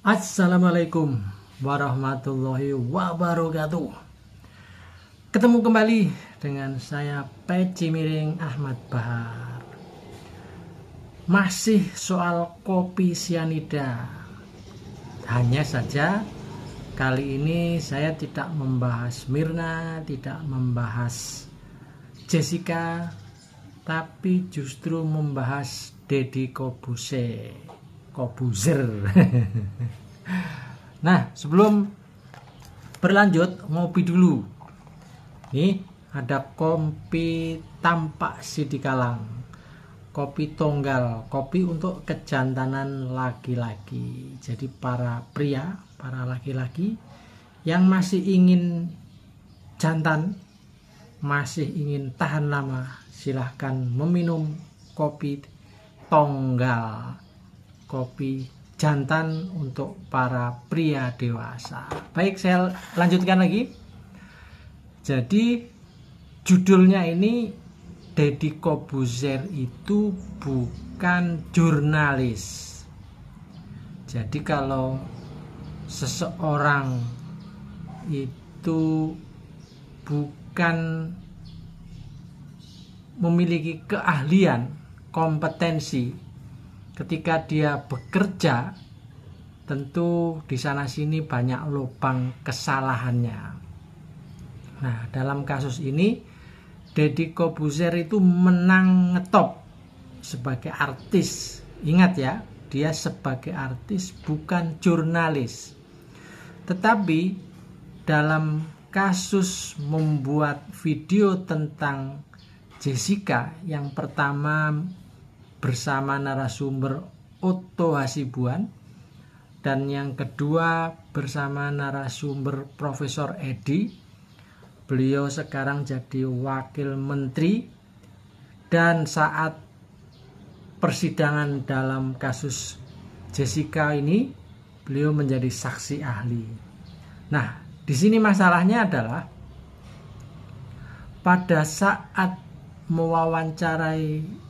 Assalamualaikum warahmatullahi wabarakatuh. Ketemu kembali dengan saya Peci Miring Ahmad Bahar. Masih soal kopi sianida. Hanya saja kali ini saya tidak membahas Mirna, tidak membahas Jessica, tapi justru membahas Deddy Corbuzier. Nah, sebelum berlanjut, ngopi dulu. Nih, ada kopi tampak sidikalang, kopi tonggal, kopi untuk kejantanan laki-laki. Jadi para pria, para laki-laki yang masih ingin jantan, masih ingin tahan lama, silahkan meminum kopi tonggal, kopi jantan untuk para pria dewasa. Baik, saya lanjutkan lagi. Jadi judulnya ini, Deddy Corbuzier itu bukan jurnalis. Jadi kalau seseorang itu bukan memiliki keahlian, kompetensi ketika dia bekerja, tentu di sana sini banyak lubang kesalahannya. Nah, dalam kasus ini Deddy Corbuzier itu menang ngetop sebagai artis. Ingat ya, dia sebagai artis, bukan jurnalis. Tetapi dalam kasus membuat video tentang Jessica, yang pertama bersama narasumber Otto Hasibuan, dan yang kedua bersama narasumber Profesor Edi. Beliau sekarang jadi wakil menteri, dan saat persidangan dalam kasus Jessica ini beliau menjadi saksi ahli. Nah, di sini masalahnya adalah pada saat mewawancarai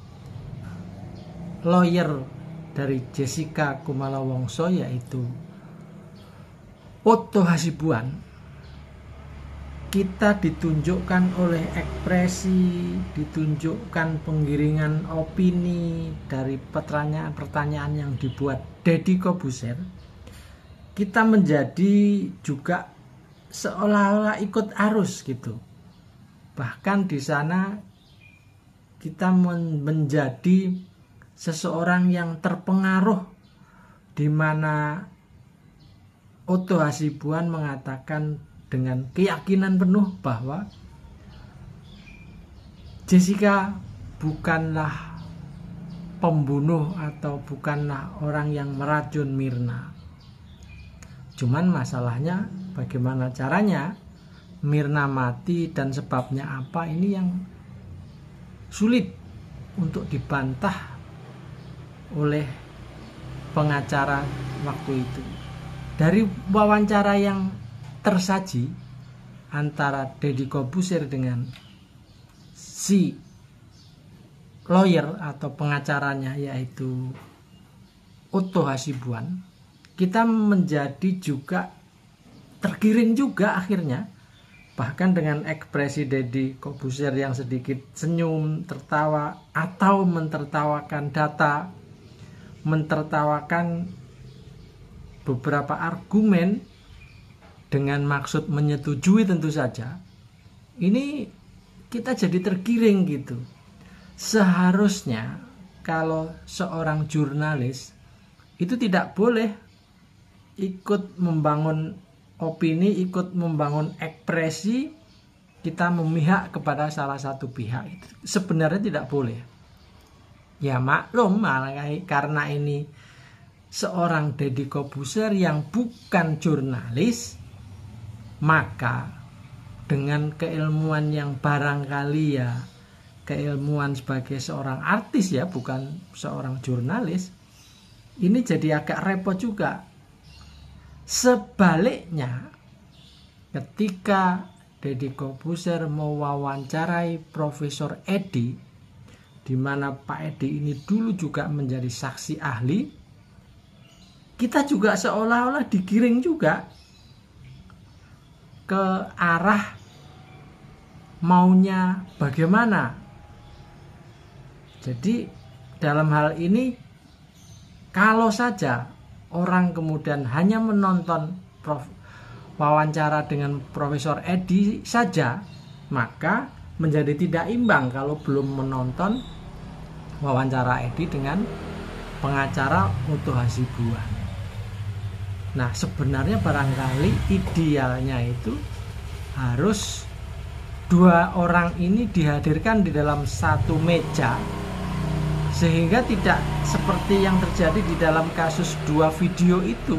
lawyer dari Jessica Kumala Wongso, yaitu Otto Hasibuan, kita ditunjukkan oleh ekspresi, ditunjukkan penggiringan opini dari pertanyaan-pertanyaan yang dibuat Deddy Corbuzier. Kita menjadi juga seolah-olah ikut arus gitu. Bahkan di sana kita menjadi seseorang yang terpengaruh, di mana Otto Hasibuan mengatakan dengan keyakinan penuh bahwa Jessica bukanlah pembunuh atau bukanlah orang yang meracun Mirna. Cuman masalahnya bagaimana caranya Mirna mati dan sebabnya apa, ini yang sulit untuk dibantah oleh pengacara waktu itu. Dari wawancara yang tersaji antara Deddy Corbuzier dengan si lawyer atau pengacaranya, yaitu Otto Hasibuan, kita menjadi juga tergiring juga akhirnya. Bahkan dengan ekspresi Deddy Corbuzier yang sedikit senyum, tertawa, atau mentertawakan data, mentertawakan beberapa argumen dengan maksud menyetujui tentu saja, ini kita jadi tergiring gitu. Seharusnya kalau seorang jurnalis itu tidak boleh ikut membangun opini, ikut membangun ekspresi, kita memihak kepada salah satu pihak. Itu sebenarnya tidak boleh. Ya maklum, karena ini seorang Deddy Corbuzier yang bukan jurnalis, maka dengan keilmuan yang barangkali ya keilmuan sebagai seorang artis ya, bukan seorang jurnalis, ini jadi agak repot juga. Sebaliknya, ketika Deddy Corbuzier mewawancarai Profesor Edi, di mana Pak Edi ini dulu juga menjadi saksi ahli, kita juga seolah-olah digiring juga ke arah maunya bagaimana. Jadi dalam hal ini, kalau saja orang kemudian hanya menonton wawancara dengan Profesor Edi saja, maka menjadi tidak imbang kalau belum menonton wawancara Edi dengan pengacara Uto Hasibuan. Nah, sebenarnya barangkali idealnya itu harus dua orang ini dihadirkan di dalam satu meja, sehingga tidak seperti yang terjadi di dalam kasus dua video itu.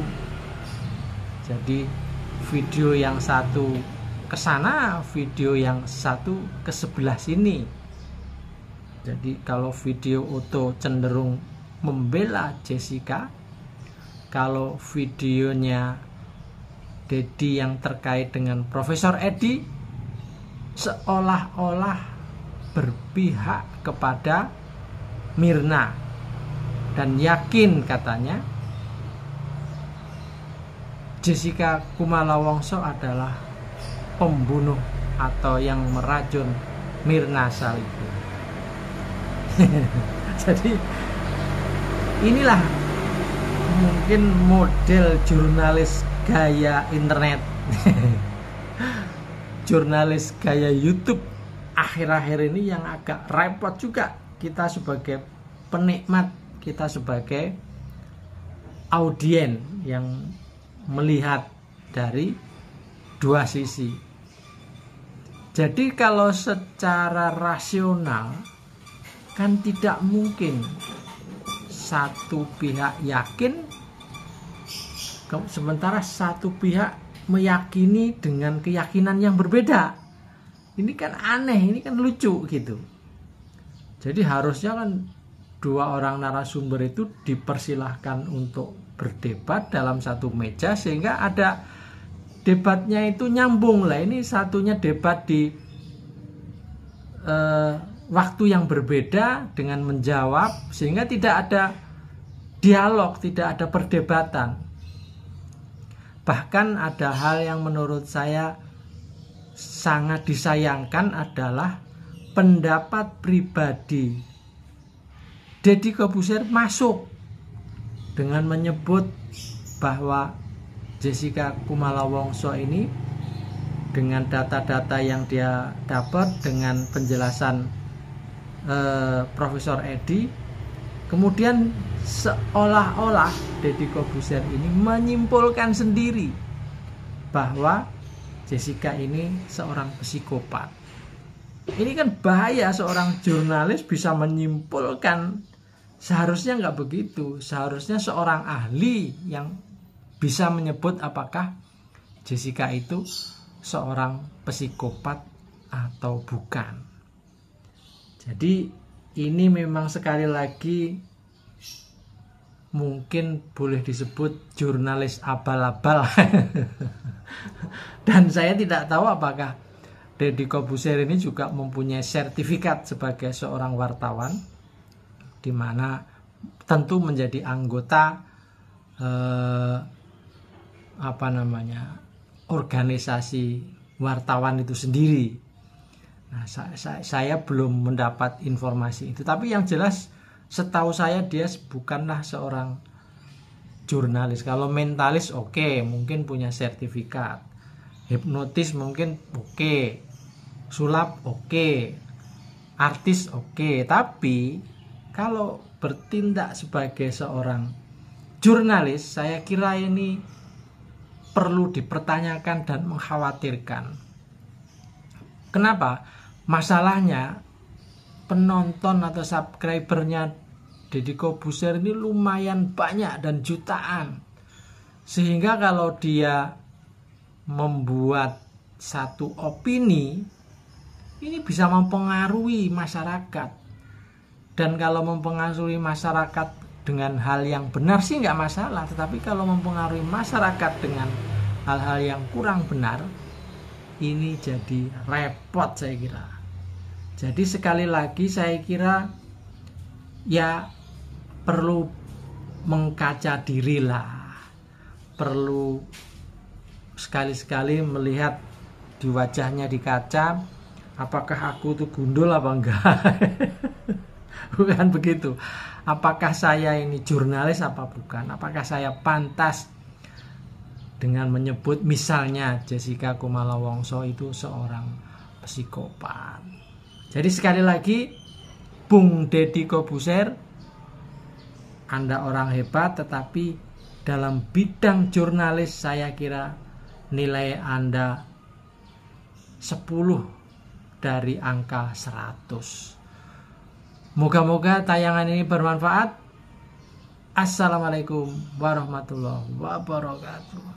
Jadi video yang satu ke sana, video yang satu ke sebelah sini. Jadi kalau video Uto cenderung membela Jessica, kalau videonya Dedi yang terkait dengan Profesor Edi seolah-olah berpihak kepada Mirna dan yakin katanya Jessica Kumala Wongso adalah pembunuh atau yang meracun Mirna Salihin. Jadi inilah mungkin model jurnalis gaya internet, jurnalis gaya YouTube akhir-akhir ini yang agak repot juga. Kita sebagai penikmat, kita sebagai audien yang melihat dari dua sisi. Jadi kalau secara rasional kan tidak mungkin satu pihak yakin sementara satu pihak meyakini dengan keyakinan yang berbeda. Ini kan aneh, ini kan lucu gitu. Jadi harusnya kan dua orang narasumber itu dipersilahkan untuk berdebat dalam satu meja sehingga ada debatnya itu nyambung lah. Ini satunya debat di waktu yang berbeda dengan menjawab sehingga tidak ada dialog, tidak ada perdebatan. Bahkan ada hal yang menurut saya sangat disayangkan adalah pendapat pribadi Deddy Corbuzier masuk dengan menyebut bahwa Jessica Kumala Wongso ini dengan data-data yang dia dapat, dengan penjelasan Profesor Edi, kemudian seolah-olah Deddy Corbuzier ini menyimpulkan sendiri bahwa Jessica ini seorang psikopat. Ini kan bahaya, seorang jurnalis bisa menyimpulkan. Seharusnya nggak begitu. Seharusnya seorang ahli yang bisa menyebut apakah Jessica itu seorang psikopat atau bukan. Jadi ini memang sekali lagi mungkin boleh disebut jurnalis abal-abal. Dan saya tidak tahu apakah Deddy Corbuzier ini juga mempunyai sertifikat sebagai seorang wartawan, di mana tentu menjadi anggota organisasi wartawan itu sendiri. Nah, saya belum mendapat informasi itu, tapi yang jelas setahu saya dia bukanlah seorang jurnalis. Kalau mentalis oke, mungkin punya sertifikat. Hipnotis mungkin oke. Sulap oke. Artis oke. Tapi kalau bertindak sebagai seorang jurnalis, saya kira ini perlu dipertanyakan dan mengkhawatirkan. Kenapa? Masalahnya penonton atau subscribernya Deddy Corbuzier ini lumayan banyak dan jutaan. Sehingga kalau dia membuat satu opini, ini bisa mempengaruhi masyarakat. Dan kalau mempengaruhi masyarakat dengan hal yang benar sih nggak masalah. Tetapi kalau mempengaruhi masyarakat dengan hal-hal yang kurang benar, ini jadi repot saya kira. Jadi sekali lagi saya kira ya perlu mengkaca diri lah. perlu sekali-sekali melihat di wajahnya di kaca, apakah aku tuh gundul apa enggak. Bukan begitu. Apakah saya ini jurnalis apa bukan? Apakah saya pantas dengan menyebut misalnya Jessica Kumala Wongso itu seorang psikopat. Jadi sekali lagi, Bung Deddy Corbuzier, Anda orang hebat, tetapi dalam bidang jurnalis saya kira nilai Anda 10 dari angka 100. Moga-moga tayangan ini bermanfaat. Assalamualaikum warahmatullahi wabarakatuh.